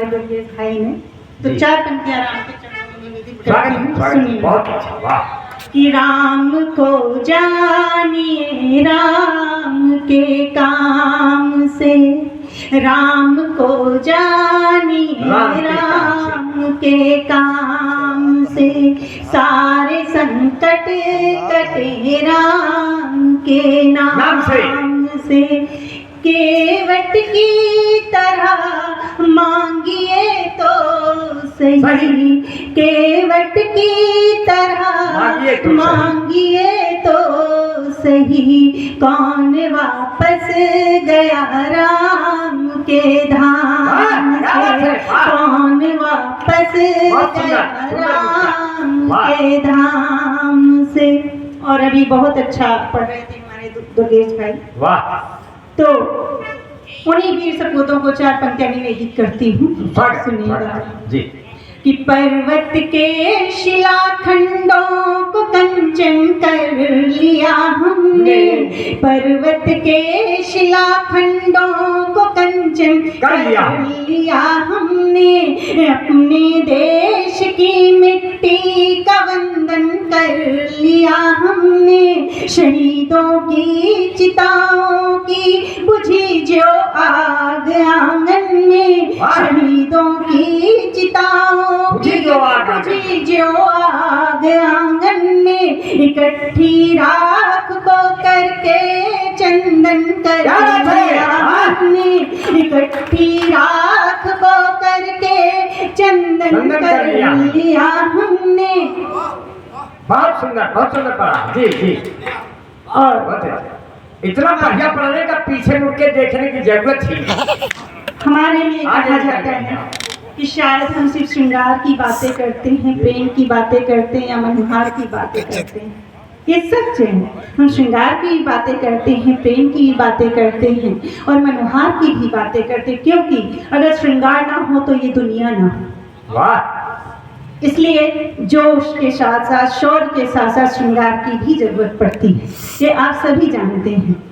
हमारे दुर्गेश भाई ने, तो 4 पंक्तियां राम के चरणों में निवेदित करती हूँ, स्वागत, सुनिए। बहुत अच्छा, वाह। कि राम को जानिए राम के काम से, राम को जानिए राम के काम से, सारे संकट कटे राम के नाम से। केवट की तरह मांगिए तो सही, केवट की तरह मांगिए तो सही, कौन वापस गया राम के धाम से, कौन वापस गया राम के धाम से। और अभी बहुत अच्छा पढ़ रहे थे हमारे दुर्गेश भाई, वाह। तो उन्हीं वीर सपूतों को 4 पंक्तियां निवेदित करती हूँ, सुनिएगा जी। कि पर्वत के शिलाखंडों को कंचन कर लिया हमने, पर्वत के शिलाखंडों को कंचन कर लिया हमने, अपने देश की मिट्टी का वंदन कर लिया हमने, शहीदों की चिताओं की बुझी जो आग आंगन में, शहीदों की चिताओं बुझी जो आग आंगन में, इकट्ठी राख को करके चंदन कर लिया हमने, इकट्ठी राख को करके चंदन कर लिया हमने। बहुत सुंदर पढ़ा जी जी। और इतना बढ़िया पढ़ने का पीछे मुड़ के देखने की जरूरत थी। हमारे लिए कहा जाता है कि शायद हम सिर्फ श्रृंगार की बातें करते हैं, प्रेम की बातें करते हैं या मनोहार की बातें करते हैं, ये सच है। हम श्रृंगार की भी बातें करते हैं, प्रेम की भी बातें करते हैं और मनोहार की भी बातें करते हैं, क्योंकि अगर श्रृंगार ना हो तो ये दुनिया ना हो। वाह। इसलिए जोश के साथ साथ शौर्य के साथ साथ श्रृंगार की भी जरूरत पड़ती है, ये आप सभी जानते हैं।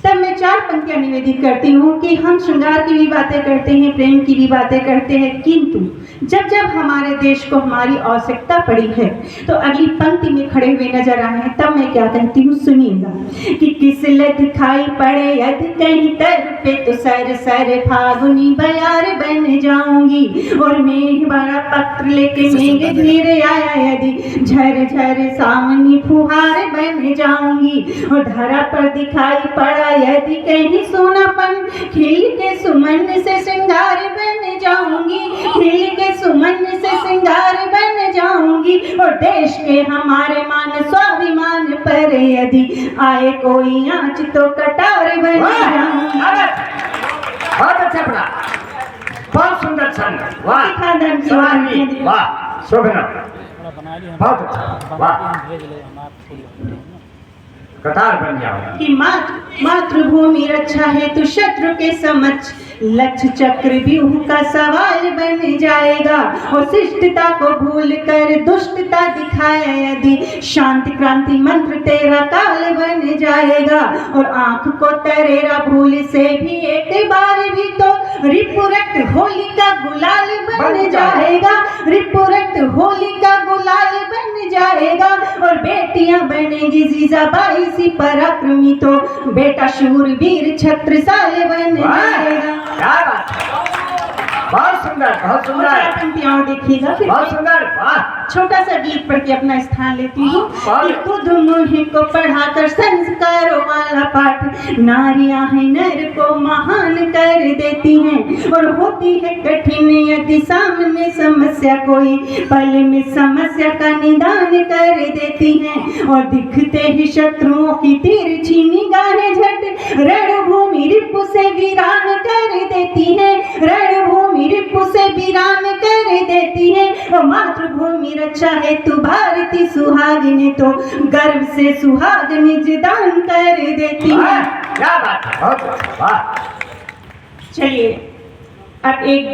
तब मैं 4 पंक्तियां निवेदित करती हूँ कि हम श्रृंगार की भी बातें करते हैं, प्रेम की भी बातें करते हैं, किंतु जब जब हमारे देश को हमारी आवश्यकता पड़ी है तो अगली पंक्ति में खड़े हुए नजर आए हैं, तब मैं क्या कहती हूँ, सुनिएगा। कि किसले दिखाई पड़े यदि कहीं तर पे तो सर सर फागुनी बयार बन जाऊंगी, और मैं बड़ा पत्र लेके मेघ गिर आया यदि झर झर सावनी फुहार बन जाऊंगी, और धरा पर दिखाई पड़ा यदि कहीं सोनापन खिल के सुमन से श्रृंगार बन जाऊंगी, खिल के सुमन से श्रृंगार बन जाऊंगी, और देश के हमारे मान स्वाभिमान पर यदि आए कोई आंच तो कटार बन जाऊंगी। बहुत अच्छा पढ़ा, बहुत सुंदर छंद, वाह। वाह शोभना, बहुत अच्छा, वाह। कतार बन जाओ। कि मातृभूमि रक्षा हेतु शत्रु के समक्ष लक्ष्य चक्र व्यूह का सवाल बन जाएगा, और शिष्टता को भूल कर दुष्टता दिखाया यदि शांति क्रांति मंत्र तेरा काल बन जाएगा, और आंख को तरेरा भूल से भी एक बार भी तो रिपुरक्त होली का गुलाल बन जाएगा, रिपुरक्त होली का गुलाल बन जाएगा, और बेटियां बनेगी जीजाबाई सी पराक्रमी तो बेटा शूरवीर छत्रसाल बन जाएगा। क्या बात है, बहुत सुंदर, बहुत सुंदर। पंक्तियां देखिएगा फिर, बहुत सुंदर, वाह। छोटा सा गीत पढ़ के अपना स्थान लेती हूँ। कि खुद मुझे को पढ़ाकर संस्कारों वाला पाठ नारियां है नर को महान कर देती हैं, और होती है कठिन यदि सामने समस्या कोई पल में समस्या का निदान कर देती हैं, और दिखते ही शत्रुओं की तिरछी निगाहें झट रणभूमि रिपु से वीरान कर देती हैं, रणभूमि रिपु से वीरान कर देती हैं, और मातृभूमि रक्षा है तू भारती सुहागिनी तो गर्व से सुहाग निज दान कर देती है। क्या बात है, बहुत अच्छा, वाह। चलिए अब एक